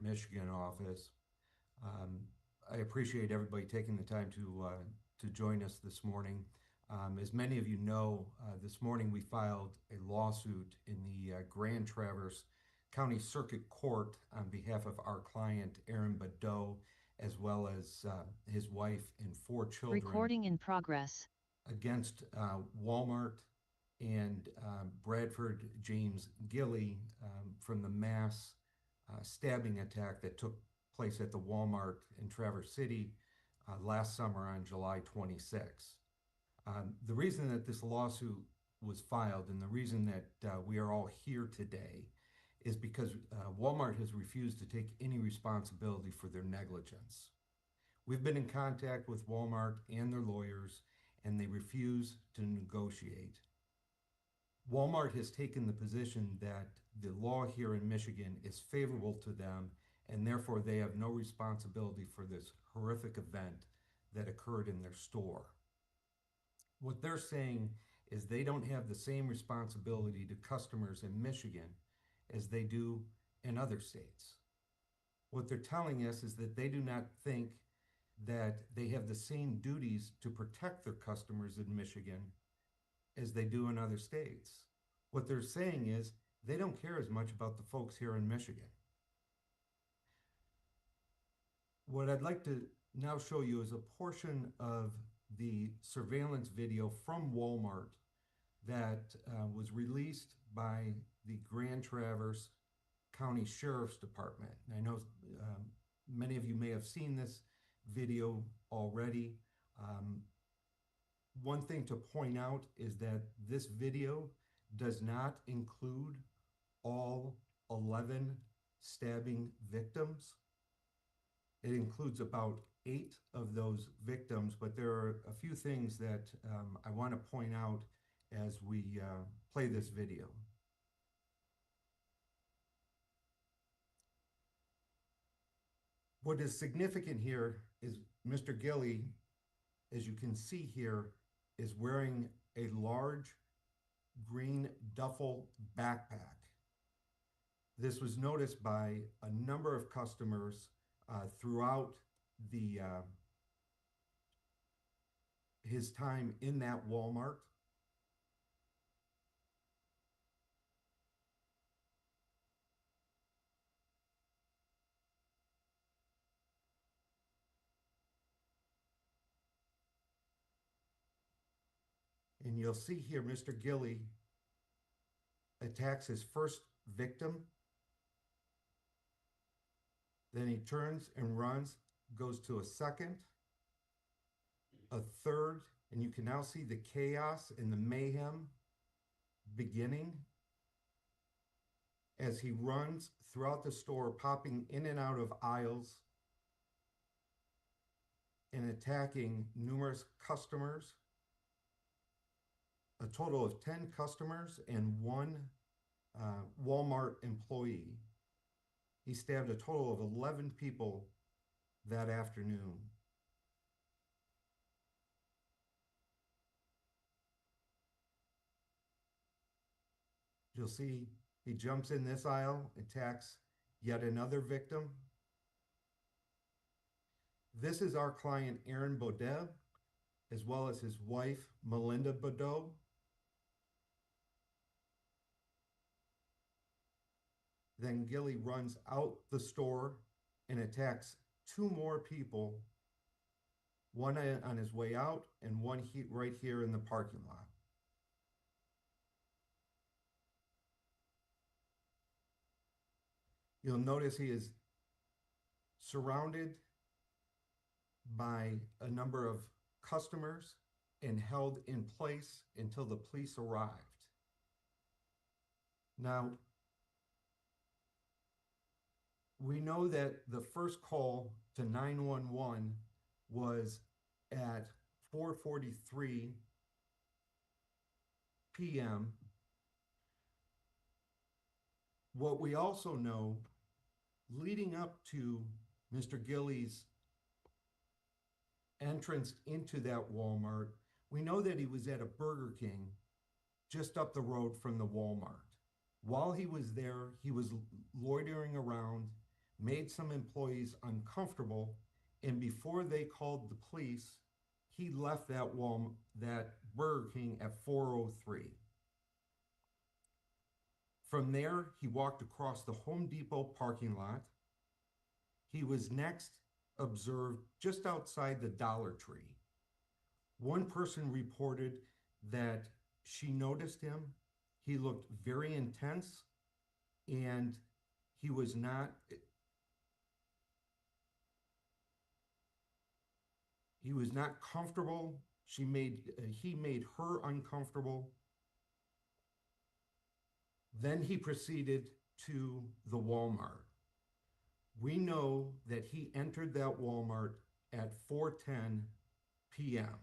Michigan office. I appreciate everybody taking the time to join us this morning. As many of you know, this morning we filed a lawsuit in the Grand Traverse County Circuit Court on behalf of our client, Aaron Boudot, as well as his wife and 4 children. Recording in progress. Against Walmart and Bradford James Gille from the mass stabbing attack that took place at the Walmart in Traverse City last summer on July 26. The reason that this lawsuit was filed and the reason that we are all here today is because Walmart has refused to take any responsibility for their negligence. We've been in contact with Walmart and their lawyers, and they refuse to negotiate. Walmart has taken the position that the law here in Michigan is favorable to them, and therefore they have no responsibility for this horrific event that occurred in their store. What they're saying is they don't have the same responsibility to customers in Michigan as they do in other states. What they're telling us is that they do not think that they have the same duties to protect their customers in Michigan as they do in other states. What they're saying is they don't care as much about the folks here in Michigan. What I'd like to now show you is a portion of the surveillance video from Walmart that was released by the Grand Traverse County Sheriff's Department. And I know many of you may have seen this video already. One thing to point out is that this video does not include all 11 stabbing victims. It includes about 8 of those victims, but there are a few things that I want to point out as we play this video. What is significant here is Mr. Gille, as you can see here, is wearing a large green duffel backpack. This was noticed by a number of customers throughout his time in that Walmart. And you'll see here Mr. Gille attacks his first victim. Then he turns and runs, goes to a second, a third, and you can now see the chaos and the mayhem beginning as he runs throughout the store, popping in and out of aisles and attacking numerous customers. A total of 10 customers and 1 Walmart employee. He stabbed a total of 11 people that afternoon. You'll see he jumps in this aisle, attacks yet another victim. This is our client, Aaron Boudot, as well as his wife, Melinda Boudot. Then Gille runs out the store and attacks 2 more people, one on his way out and one right here in the parking lot. You'll notice he is surrounded by a number of customers and held in place until the police arrived. Now, we know that the first call to 911 was at 4:43 p.m. What we also know, leading up to Mr. Gille's entrance into that Walmart, we know that he was at a Burger King just up the road from the Walmart. While he was there, he was loitering around made some employees uncomfortable, and before they called the police, he left that Burger King at 4:03. From there, he walked across the Home Depot parking lot. He was next observed just outside the Dollar Tree. One person reported that she noticed him. He looked very intense and he was not he was not comfortable. He made her uncomfortable. Then he proceeded to the Walmart. We know that he entered that Walmart at 4:10 p.m.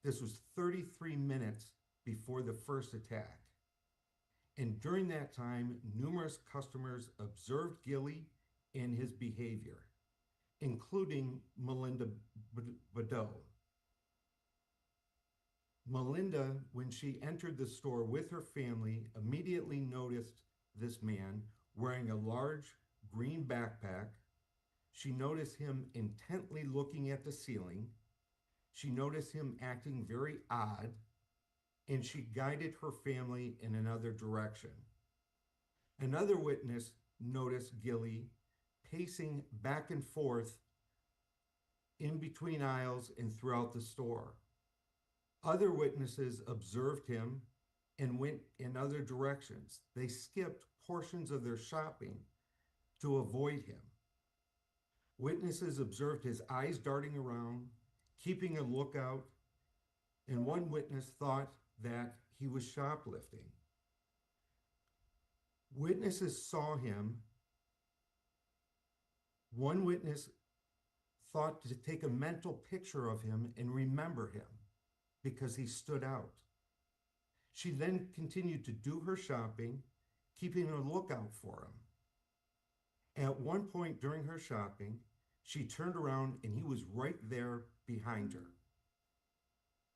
This was 33 minutes before the first attack. And during that time, numerous customers observed Gille and his behavior, including Melinda Boudot. Melinda, when she entered the store with her family, immediately noticed this man wearing a large green backpack. She noticed him intently looking at the ceiling. She noticed him acting very odd, and she guided her family in another direction. Another witness noticed Gille pacing back and forth in between aisles and throughout the store. Other witnesses observed him and went in other directions. They skipped portions of their shopping to avoid him. Witnesses observed his eyes darting around, keeping a lookout, and one witness thought that he was shoplifting. Witnesses saw him. One witness thought to take a mental picture of him and remember him because he stood out. She then continued to do her shopping, keeping a lookout for him. At one point during her shopping, she turned around and he was right there behind her.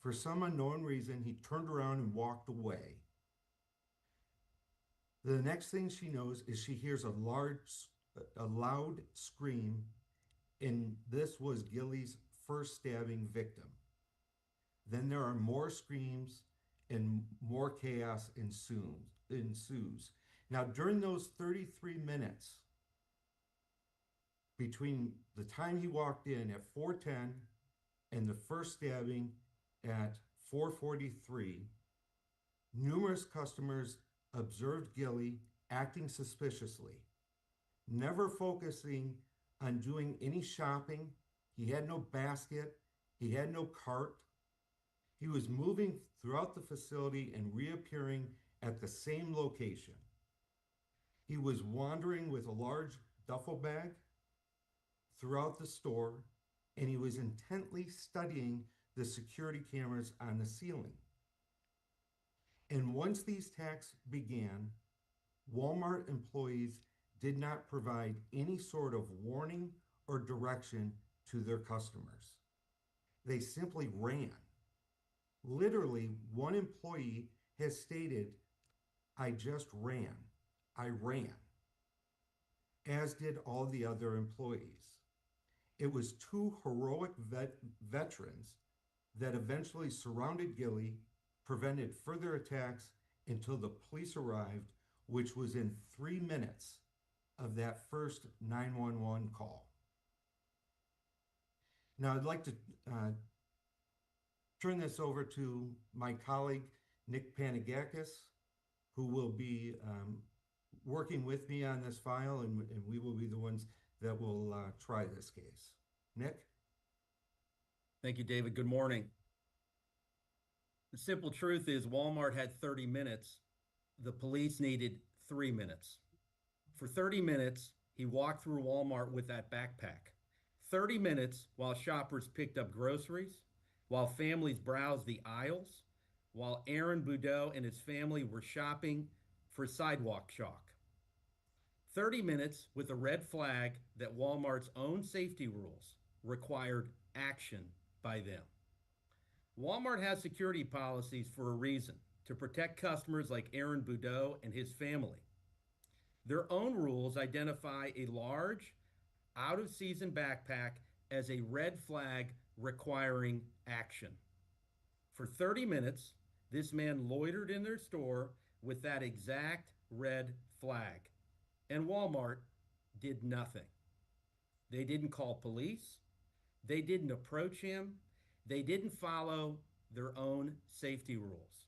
For some unknown reason, he turned around and walked away. The next thing she knows is she hears a loud scream, and this was Gille's first stabbing victim. Then there are more screams and more chaos ensues. Now, during those 33 minutes between the time he walked in at 4:10 and the first stabbing at 4:43, numerous customers observed Gille acting suspiciously, never focusing on doing any shopping. He had no basket, he had no cart. He was moving throughout the facility and reappearing at the same location. He was wandering with a large duffel bag throughout the store, and he was intently studying the security cameras on the ceiling. And once these attacks began, Walmart employees did not provide any sort of warning or direction to their customers. They simply ran. Literally, one employee has stated, "I just ran. I ran," as did all the other employees. It was two heroic veterans that eventually surrounded Gille, prevented further attacks until the police arrived, which was in 3 minutes of that first 911 call. Now, I'd like to turn this over to my colleague, Nick Panagakis, who will be working with me on this file, and we will be the ones that will try this case. Nick? Thank you, David. Good morning. The simple truth is Walmart had 30 minutes. The police needed 3 minutes. For 30 minutes, he walked through Walmart with that backpack. 30 minutes while shoppers picked up groceries, while families browsed the aisles, while Aaron Boudot and his family were shopping for sidewalk chalk. 30 minutes with a red flag that Walmart's own safety rules required action by them. Walmart has security policies for a reason, to protect customers like Aaron Boudot and his family. Their own rules identify a large, out of season backpack as a red flag requiring action. For 30 minutes, this man loitered in their store with that exact red flag, and Walmart did nothing. They didn't call police, they didn't approach him, they didn't follow their own safety rules.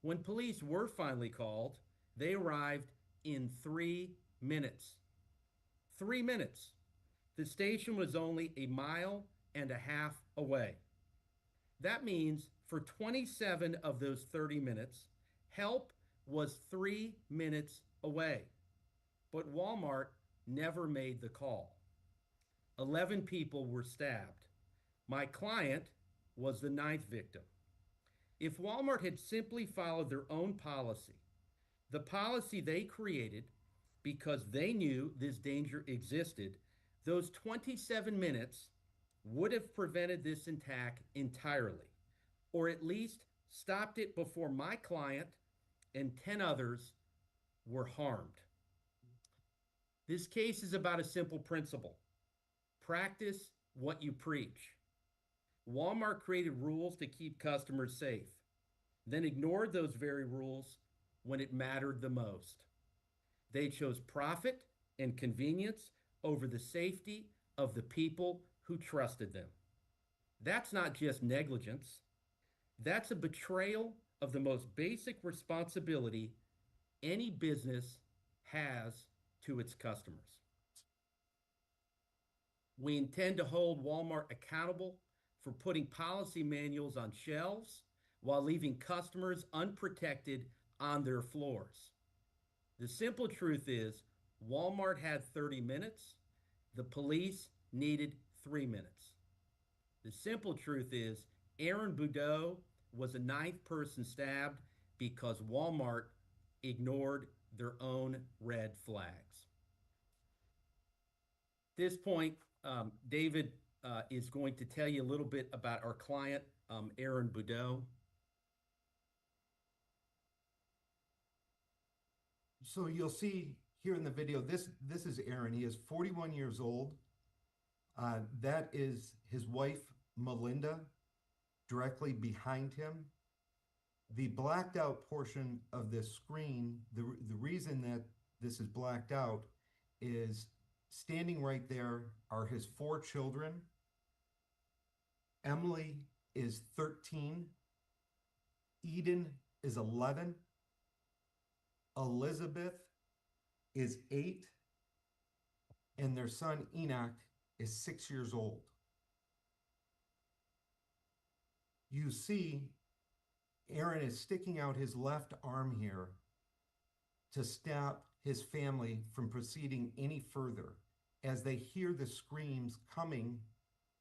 When police were finally called, they arrived in 3 minutes. 3 minutes. The station was only a mile and a half away. That means for 27 of those 30 minutes, help was 3 minutes away. But Walmart never made the call. 11 people were stabbed. My client was the ninth victim. If Walmart had simply followed their own policy, the policy they created because they knew this danger existed, those 27 minutes would have prevented this attack entirely, or at least stopped it before my client and 10 others were harmed. This case is about a simple principle: practice what you preach. Walmart created rules to keep customers safe, then ignored those very rules when it mattered the most. They chose profit and convenience over the safety of the people who trusted them. That's not just negligence, that's a betrayal of the most basic responsibility any business has to its customers. We intend to hold Walmart accountable for putting policy manuals on shelves while leaving customers unprotected on their floors. The simple truth is, Walmart had 30 minutes, the police needed 3 minutes. The simple truth is, Aaron Boudot was the ninth person stabbed because Walmart ignored their own red flags. At this point, David is going to tell you a little bit about our client, Aaron Boudot. So you'll see here in the video, this is Aaron. He is 41 years old. That is his wife, Melinda, directly behind him. The blacked out portion of this screen, the reason that this is blacked out is standing right there are his 4 children. Emily is 13. Eden is 11. Elizabeth is 8. And their son Enoch is 6 years old. You see, Aaron is sticking out his left arm here to stop his family from proceeding any further as they hear the screams coming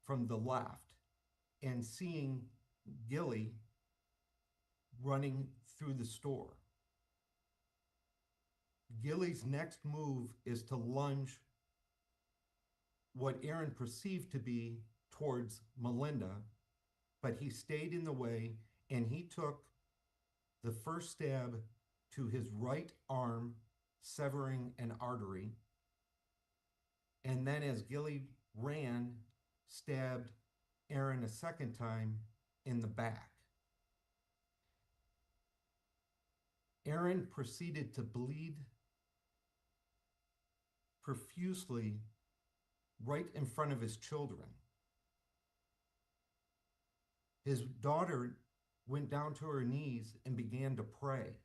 from the left and seeing Gille running through the store. Gille's next move is to lunge what Aaron perceived to be towards Melinda, but he stayed in the way and he took the first stab to his right arm, severing an artery. And then as Gille ran, stabbed Aaron a second time in the back. Aaron proceeded to bleed profusely right in front of his children. His daughter went down to her knees and began to pray,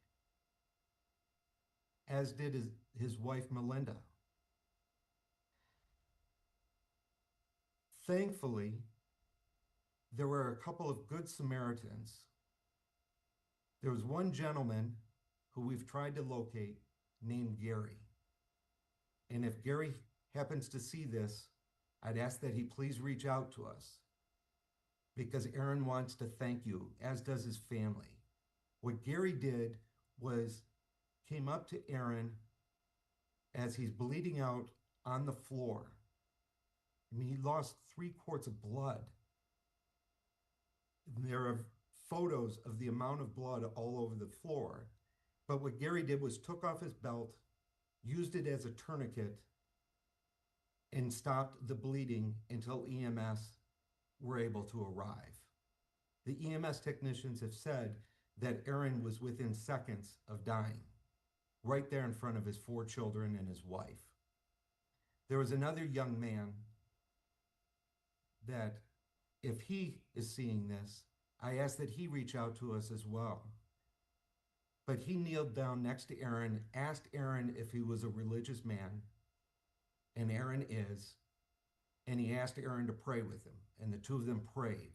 as did his wife, Melinda. Thankfully, there were a couple of good Samaritans. There was one gentleman who we've tried to locate named Gary. And if Gary happens to see this, I'd ask that he please reach out to us, because Aaron wants to thank you, as does his family. What Gary did was came up to Aaron as he's bleeding out on the floor. I mean, he lost 3 quarts of blood. There are photos of the amount of blood all over the floor. But what Gary did was took off his belt, used it as a tourniquet, and stopped the bleeding until EMS were able to arrive. The EMS technicians have said that Aaron was within seconds of dying, right there in front of his 4 children and his wife. There was another young man that, if he is seeing this, I ask that he reach out to us as well. But he kneeled down next to Aaron, asked Aaron if he was a religious man, and Aaron is, and he asked Aaron to pray with him, and the two of them prayed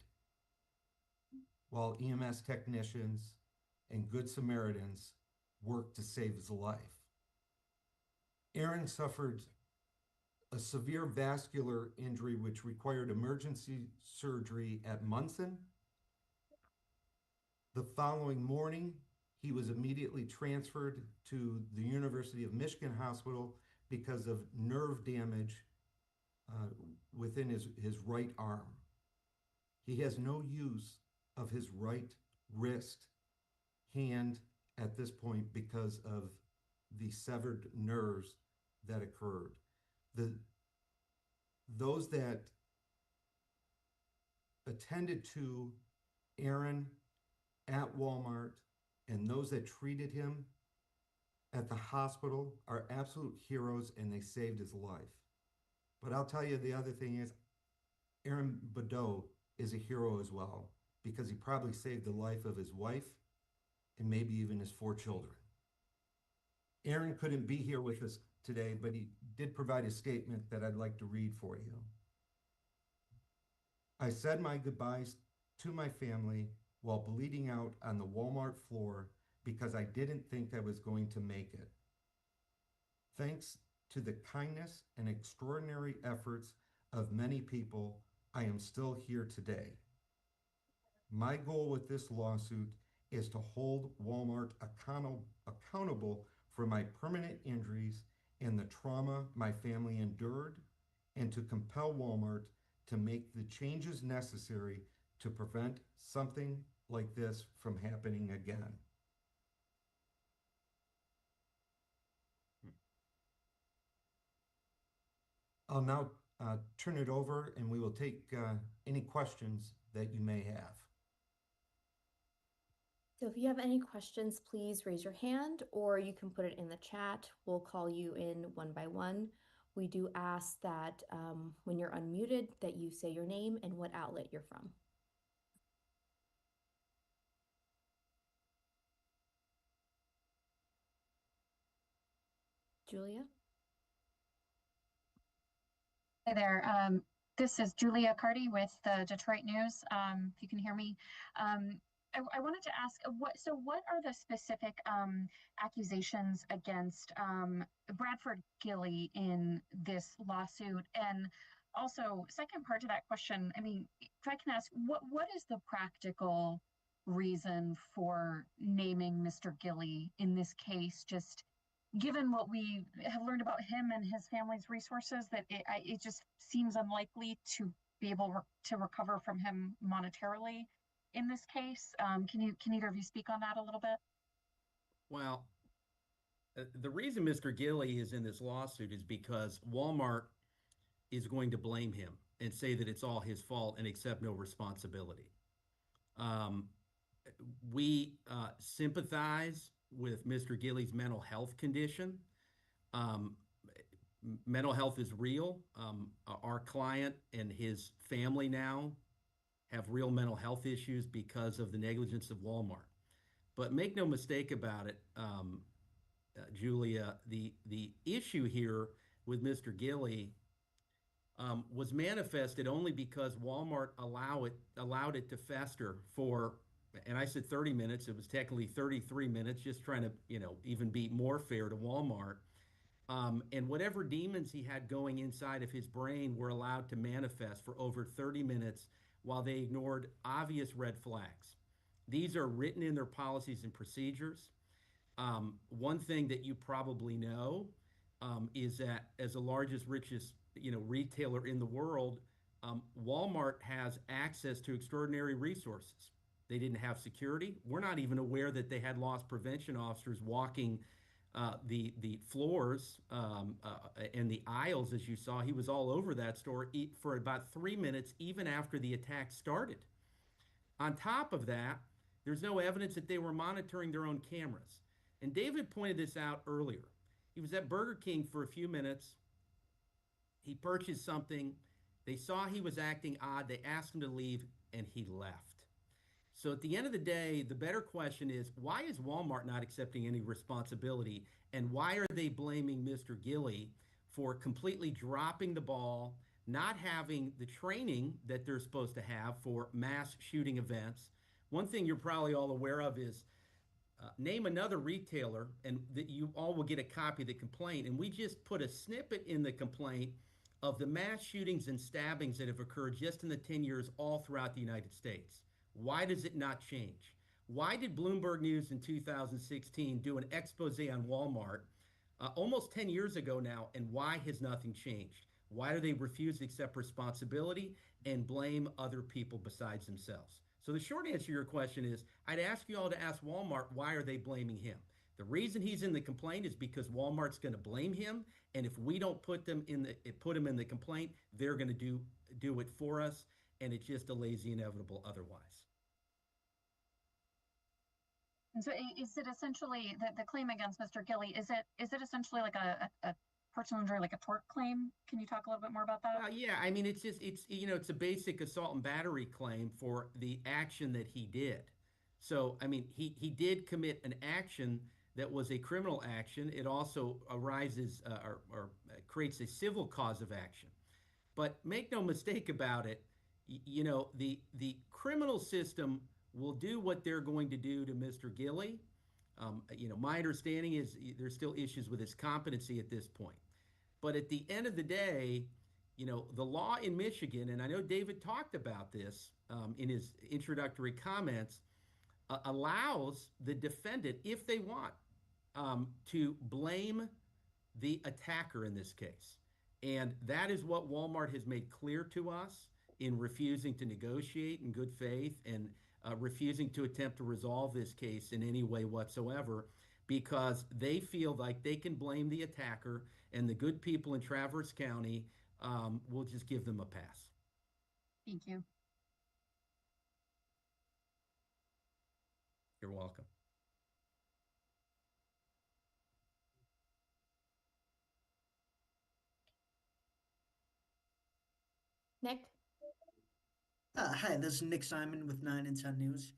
while EMS technicians and Good Samaritans worked to save his life. Aaron suffered a severe vascular injury which required emergency surgery at Munson. The following morning, he was immediately transferred to the University of Michigan Hospital because of nerve damage within his right arm. He has no use of his right wrist, hand at this point because of the severed nerves that occurred. Those that attended to Aaron at Walmart and those that treated him at the hospital are absolute heroes, and they saved his life. But I'll tell you, the other thing is, Aaron Boudot is a hero as well, because he probably saved the life of his wife and maybe even his 4 children. Aaron couldn't be here with us today, but he did provide a statement that I'd like to read for you. I said my goodbyes to my family while bleeding out on the Walmart floor because I didn't think I was going to make it. Thanks to the kindness and extraordinary efforts of many people, I am still here today. My goal with this lawsuit is to hold Walmart accountable for my permanent injuries and the trauma my family endured, and to compel Walmart to make the changes necessary to prevent something like this from happening again. I'll now turn it over, and we will take any questions that you may have. So if you have any questions, please raise your hand, or you can put it in the chat. We'll call you in one by one. We do ask that when you're unmuted that you say your name and what outlet you're from. Julia? Hi there. This is Julia Carty with the Detroit News. If you can hear me, I wanted to ask what are the specific accusations against Bradford Gille in this lawsuit? And also, second part to that question, I mean, if I can ask, what is the practical reason for naming Mr. Gille in this case? Just given what we have learned about him and his family's resources, that it just seems unlikely to be able to recover from him monetarily in this case. Can either of you speak on that a little bit? Well, the reason Mr. Gille is in this lawsuit is because Walmart is going to blame him and say that it's all his fault and accept no responsibility. We sympathize with Mr. Gille's mental health condition. Mental health is real. Our client and his family now have real mental health issues because of the negligence of Walmart. But make no mistake about it, Julia, the issue here with Mr. Gille was manifested only because Walmart allowed it to fester for, and I said 30 minutes, it was technically 33 minutes, just trying to, even be more fair to Walmart. And whatever demons he had going inside of his brain were allowed to manifest for over 30 minutes while they ignored obvious red flags. These are written in their policies and procedures. One thing that you probably know is that as the largest, richest, retailer in the world, Walmart has access to extraordinary resources. They didn't have security. We're not even aware that they had loss prevention officers walking The floors and the aisles, as you saw, he was all over that store for about 3 minutes, even after the attack started. On top of that, there's no evidence that they were monitoring their own cameras. And David pointed this out earlier. He was at Burger King for a few minutes. He purchased something. They saw he was acting odd. They asked him to leave, and he left. So at the end of the day, the better question is, why is Walmart not accepting any responsibility? And why are they blaming Mr. Gille for completely dropping the ball, not having the training that they're supposed to have for mass shooting events? One thing you're probably all aware of is name another retailer, and that you all will get a copy of the complaint. And we just put a snippet in the complaint of the mass shootings and stabbings that have occurred just in the 10 years all throughout the United States. Why does it not change? Why did Bloomberg News in 2016 do an expose on Walmart almost 10 years ago now, and why has nothing changed? Why do they refuse to accept responsibility and blame other people besides themselves? So the short answer to your question is, I'd ask you all to ask Walmart, why are they blaming him? The reason he's in the complaint is because Walmart's going to blame him, and if we don't put him in the complaint, they're going to do it for us, and it just delays the inevitable otherwise. And so is it essentially the claim against Mr. Gille, is it essentially like a personal injury, like a tort claim? Can you talk a little bit more about that? Yeah, I mean, it's a basic assault and battery claim for the action that he did. So, I mean, he did commit an action that was a criminal action. It also arises or creates a civil cause of action. But make no mistake about it, the criminal system will do what they're going to do to Mr. Gille. My understanding is there's still issues with his competency at this point. But at the end of the day, the law in Michigan, and I know David talked about this in his introductory comments, allows the defendant, if they want, to blame the attacker in this case. And that is what Walmart has made clear to us in refusing to negotiate in good faith and refusing to attempt to resolve this case in any way whatsoever, because they feel like they can blame the attacker, and the good people in Traverse County will just give them a pass. Thank you. You're welcome. Nick? Hi, this is Nick Simon with 9 and 10 News.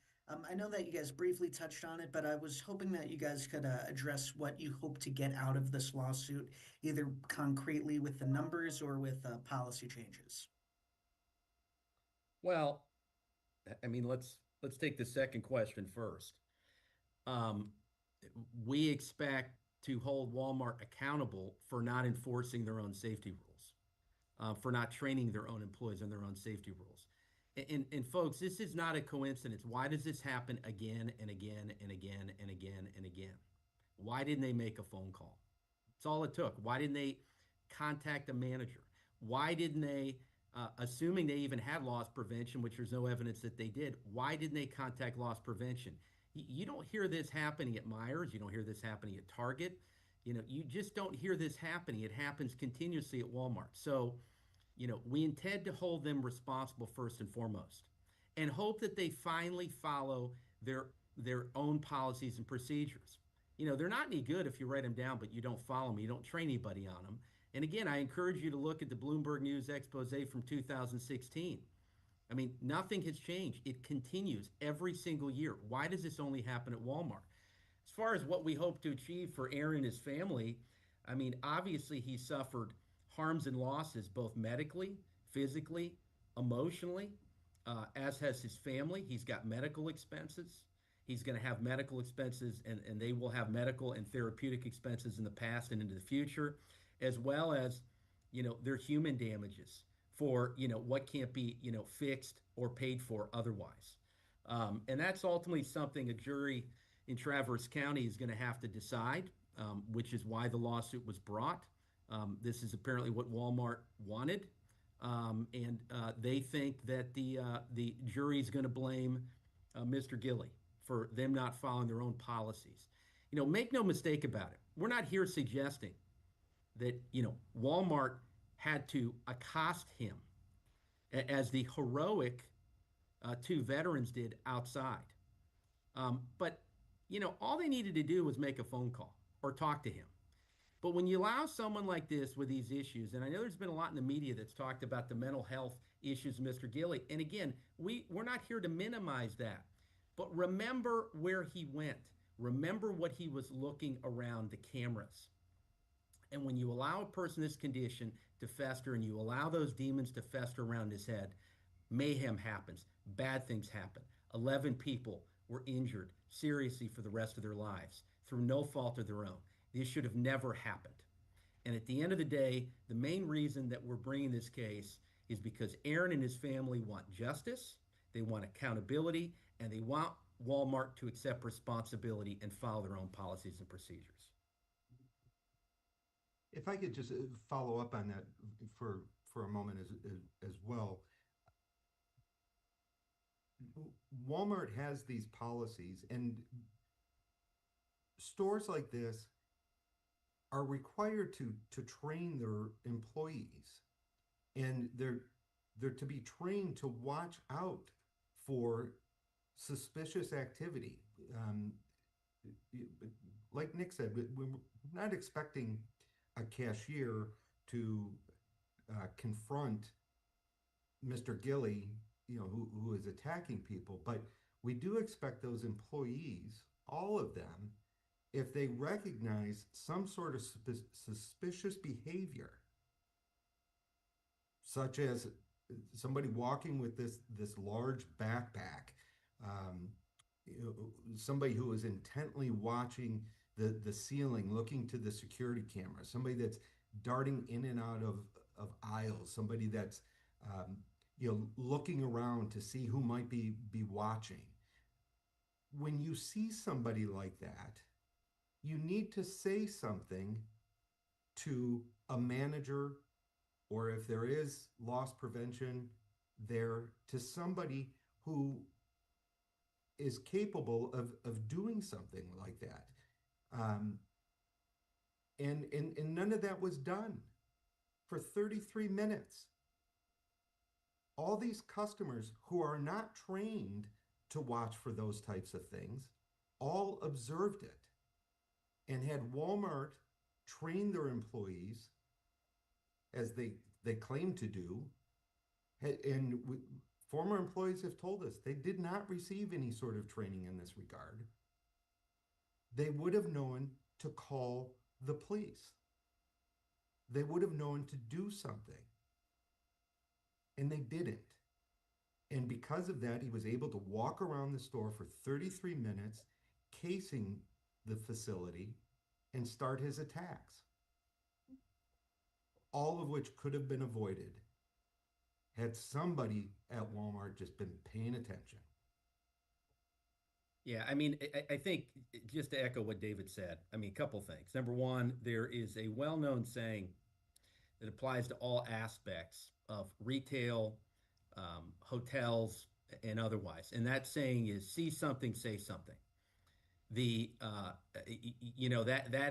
I know that you guys briefly touched on it, but I was hoping that you guys could address what you hope to get out of this lawsuit, either concretely with the numbers or with policy changes. Well, I mean, let's take the second question first. We expect to hold Walmart accountable for not enforcing their own safety rules, for not training their own employees on their own safety rules. And folks, this is not a coincidence. Why does this happen again and again and again and again and again? Why didn't they make a phone call? That's all it took. Why didn't they contact a manager? Why didn't they, assuming they even had loss prevention, which there's no evidence that they did, why didn't they contact loss prevention? You don't hear this happening at Myers. You don't hear this happening at Target. You just don't hear this happening. It happens continuously at Walmart. So, we intend to hold them responsible first and foremost, and hope that they finally follow their own policies and procedures. They're not any good if you write them down, but you don't follow them. You don't train anybody on them. And again, I encourage you to look at the Bloomberg News expose from 2016. I mean, nothing has changed. It continues every single year. Why does this only happen at Walmart? As far as what we hope to achieve for Aaron and his family, I mean, obviously he suffered harms and losses, both medically, physically, emotionally, as has his family. He's got medical expenses. He's going to have medical expenses, and they will have medical and therapeutic expenses in the past and into the future, as well as, their human damages for, what can't be, fixed or paid for otherwise. And that's ultimately something a jury in Traverse County is going to have to decide, which is why the lawsuit was brought. This is apparently what Walmart wanted, and they think that the jury is going to blame Mr. Gille for them not following their own policies. Make no mistake about it. We're not here suggesting that, Walmart had to accost him as the heroic two veterans did outside. But, all they needed to do was make a phone call or talk to him. But when you allow someone like this with these issues, and I know there's been a lot in the media that's talked about the mental health issues of Mr. Gille, and again, we're not here to minimize that. But remember where he went. Remember what he was looking around the cameras. And when you allow a person this condition to fester and you allow those demons to fester around his head, mayhem happens. Bad things happen. 11 people were injured seriously for the rest of their lives through no fault of their own. This should have never happened. And at the end of the day, the main reason that we're bringing this case is because Aaron and his family want justice, they want accountability, and they want Walmart to accept responsibility and follow their own policies and procedures. If I could just follow up on that for a moment as well. Walmart has these policies, and stores like this are required to train their employees, and they're to be trained to watch out for suspicious activity. Like Nick said, we're not expecting a cashier to confront Mr. Gille, who is attacking people, but we do expect those employees, all of them, if they recognize some sort of suspicious behavior, such as somebody walking with this large backpack, somebody who is intently watching the ceiling, looking to the security camera, somebody that's darting in and out of aisles, somebody that's looking around to see who might be watching. When you see somebody like that, you need to say something to a manager, or if there is loss prevention there, to somebody who is capable of doing something like that. And none of that was done for 33 minutes. All these customers who are not trained to watch for those types of things all observed it. And had Walmart trained their employees, as they claim to do, and former employees have told us they did not receive any sort of training in this regard, they would have known to call the police. They would have known to do something. And they didn't. And because of that, he was able to walk around the store for 33 minutes, casing the facility, and start his attacks. All of which could have been avoided had somebody at Walmart just been paying attention. Yeah, I think just to echo what David said, a couple things. Number one, there is a well-known saying that applies to all aspects of retail, hotels, and otherwise. And that saying is, see something, say something. That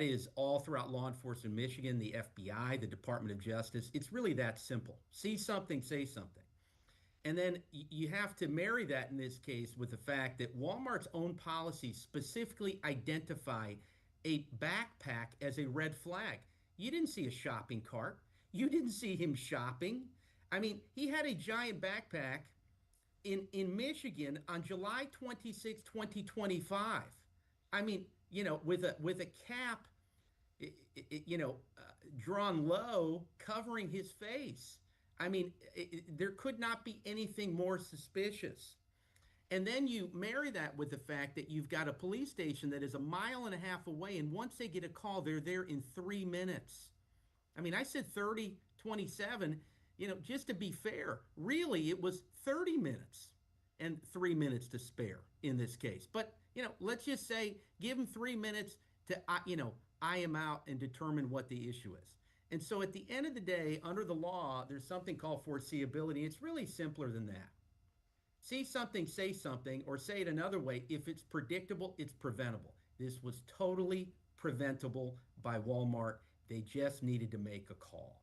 is all throughout law enforcement in Michigan, the FBI, the Department of Justice. It's really that simple. See something, say something. And then you have to marry that in this case with the fact that Walmart's own policies specifically identify a backpack as a red flag. You didn't see a shopping cart. You didn't see him shopping. He had a giant backpack in Michigan on July 26, 2025. With a cap, drawn low, covering his face. There could not be anything more suspicious. And then you marry that with the fact that you've got a police station that is 1.5 miles away, and once they get a call, they're there in 3 minutes. I said 30, 27, just to be fair. Really, it was 30 minutes and 3 minutes to spare in this case. But, let's just say, give him 3 minutes to, eye him out and determine what the issue is. And so at the end of the day, under the law, there's something called foreseeability. It's really simpler than that. See something, say something, or say it another way. If it's predictable, it's preventable. This was totally preventable by Walmart. They just needed to make a call.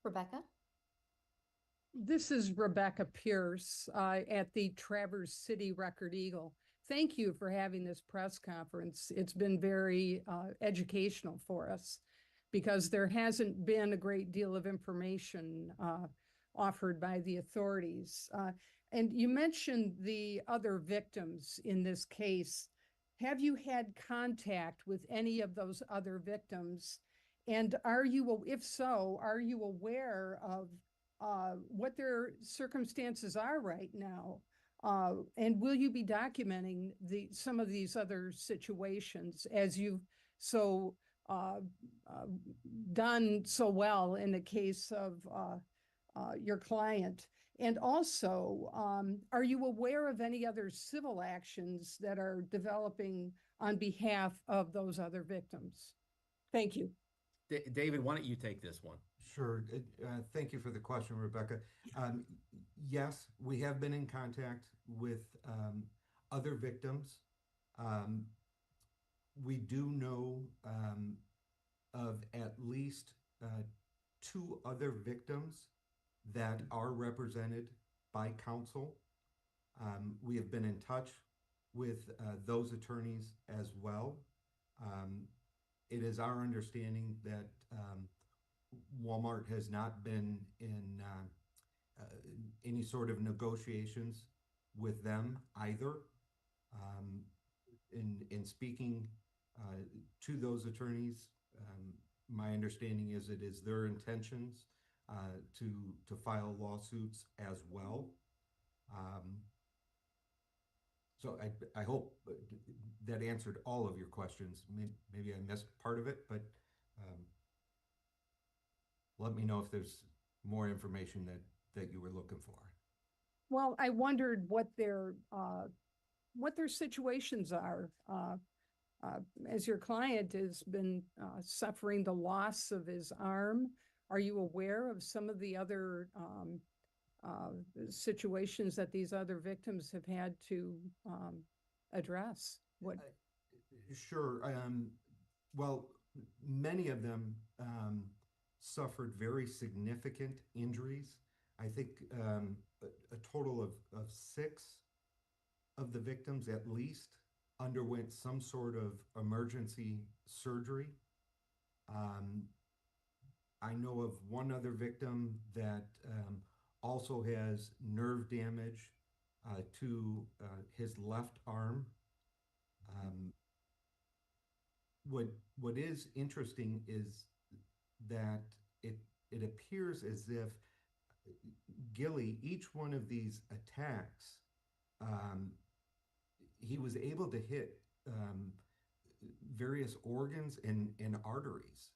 Rebecca? This is Rebecca Pierce at the Traverse City Record Eagle. Thank you for having this press conference. It's been very educational for us because there hasn't been a great deal of information offered by the authorities. And you mentioned the other victims in this case. Have you had contact with any of those other victims? And if so, are you aware of what their circumstances are right now? And will you be documenting some of these other situations as you've so done so well in the case of your client? And also, are you aware of any other civil actions that are developing on behalf of those other victims? Thank you. David, why don't you take this one? Sure. Thank you for the question, Rebecca. Yes, we have been in contact with other victims. We do know of at least 2 other victims that are represented by counsel. We have been in touch with those attorneys as well. It is our understanding that Walmart has not been in any sort of negotiations with them either. In speaking to those attorneys, my understanding is it is their intentions to file lawsuits as well. So I hope that answered all of your questions. Maybe I missed part of it, but let me know if there's more information that you were looking for. Well, I wondered what their situations are. As your client has been suffering the loss of his arm, are you aware of some of the other situations that these other victims have had to address? What? Sure. Well, many of them suffered very significant injuries. I think a total of 6 of the victims at least underwent some sort of emergency surgery. I know of one other victim that also has nerve damage to his left arm. What is interesting is that it appears as if Gille, each one of these attacks, he was able to hit various organs and arteries.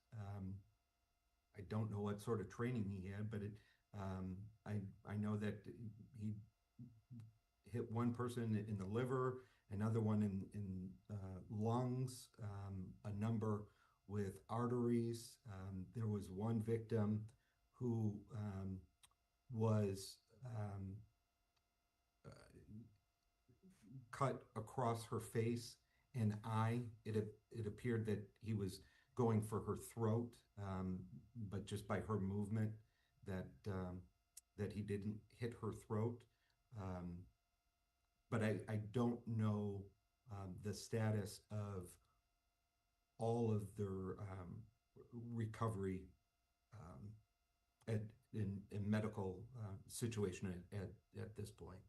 I don't know what sort of training he had, but I know that he hit one person in the liver, another one in lungs, a number with arteries. There was one victim who was cut across her face and eye. It appeared that he was going for her throat, but just by her movement that he didn't hit her throat. But I don't know the status of all of their recovery in medical situation at this point.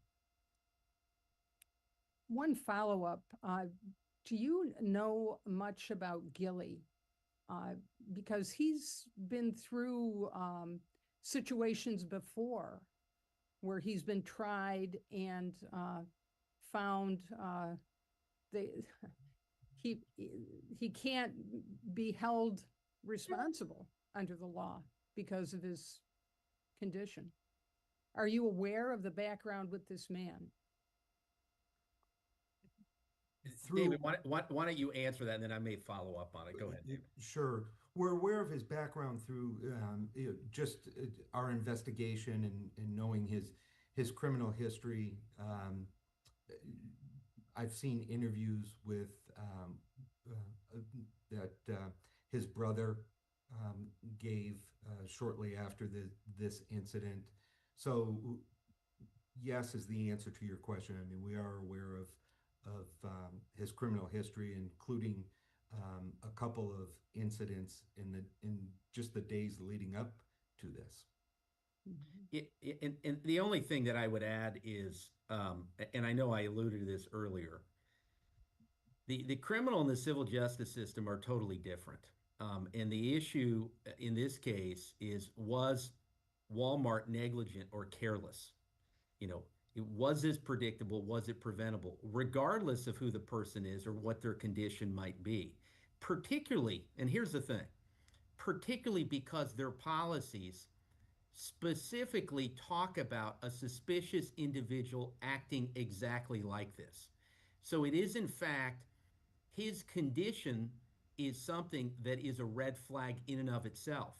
One follow-up. Do you know much about Gille? Because he's been through situations before where he's been tried and found he can't be held responsible under the law because of his condition. Are you aware of the background with this man? David, why don't you answer that, and then I may follow up on it. Go ahead, David. Sure. we're aware of his background through just our investigation and knowing his criminal history. I've seen interviews with that his brother gave shortly after this incident. So yes is the answer to your question. I mean, we are aware of his criminal history, including a couple of incidents in just the days leading up to this. And the only thing that I would add is, and I know I alluded to this earlier, the criminal and the civil justice system are totally different. And the issue in this case is, was Walmart negligent or careless? You know, was this predictable? Was it preventable? Regardless of who the person is or what their condition might be. Particularly, and here's the thing, particularly because their policies specifically talk about a suspicious individual acting exactly like this. So it is, in fact, his condition is something that is a red flag in and of itself.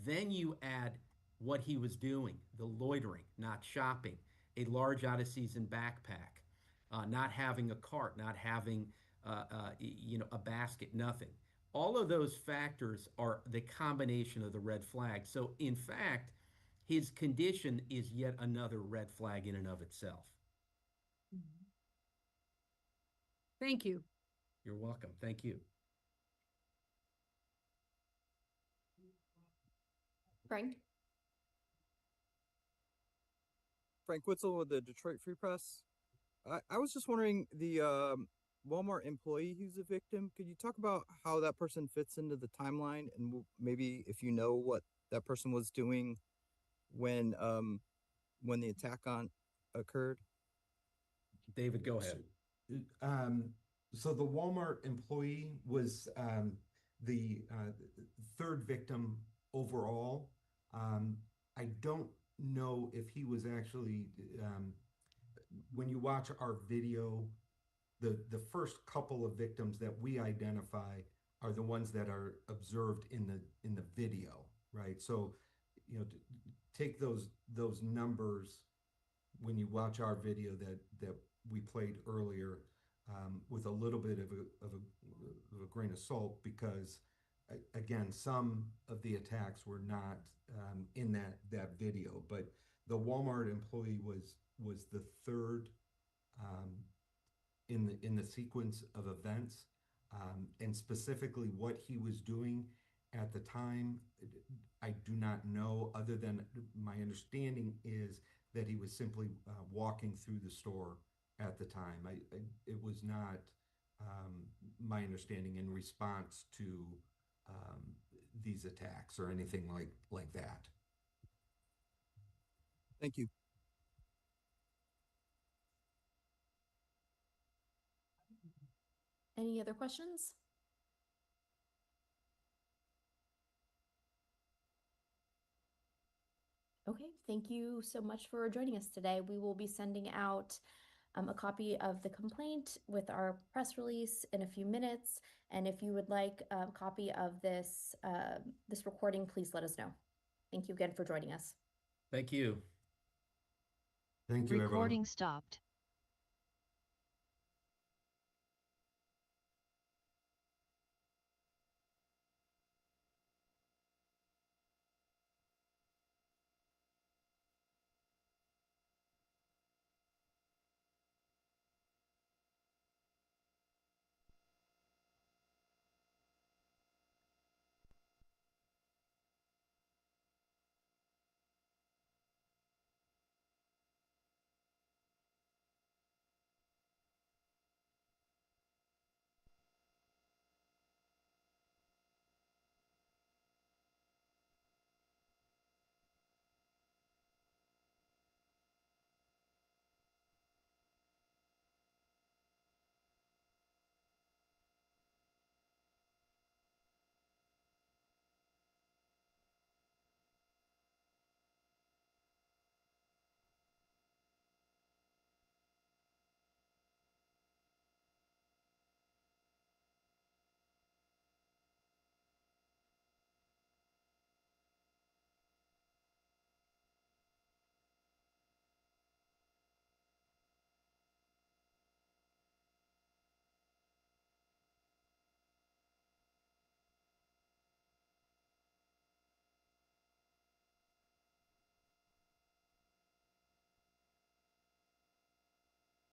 Then you add what he was doing, the loitering, not shopping, a large out of season backpack, not having a cart, not having a basket, nothing. All of those factors are the combination of the red flag. So in fact, his condition is yet another red flag in and of itself. Thank you. You're welcome. Thank you. Frank? Frank Witzel with the Detroit Free Press. I was just wondering, the Walmart employee who's a victim, could you talk about how that person fits into the timeline, and maybe if you know what that person was doing when the attack on occurred? David, go ahead. So the Walmart employee was the third victim overall. I don't know if he was actually, when you watch our video, the first couple of victims that we identify are the ones that are observed in the video, right? So, you know, take those numbers when you watch our video that we played earlier, with a little bit of a grain of salt, because again, some of the attacks were not in that video, but the Walmart employee was the third in the sequence of events, and specifically what he was doing at the time, I do not know, other than my understanding is that he was simply walking through the store at the time. It was not my understanding in response to these attacks or anything like that. Thank you. Any other questions? Okay, thank you so much for joining us today. We will be sending out a copy of the complaint with our press release in a few minutes. And if you would like a copy of this recording, please let us know. Thank you again for joining us. Thank you. Thank you, everyone. Recording stopped.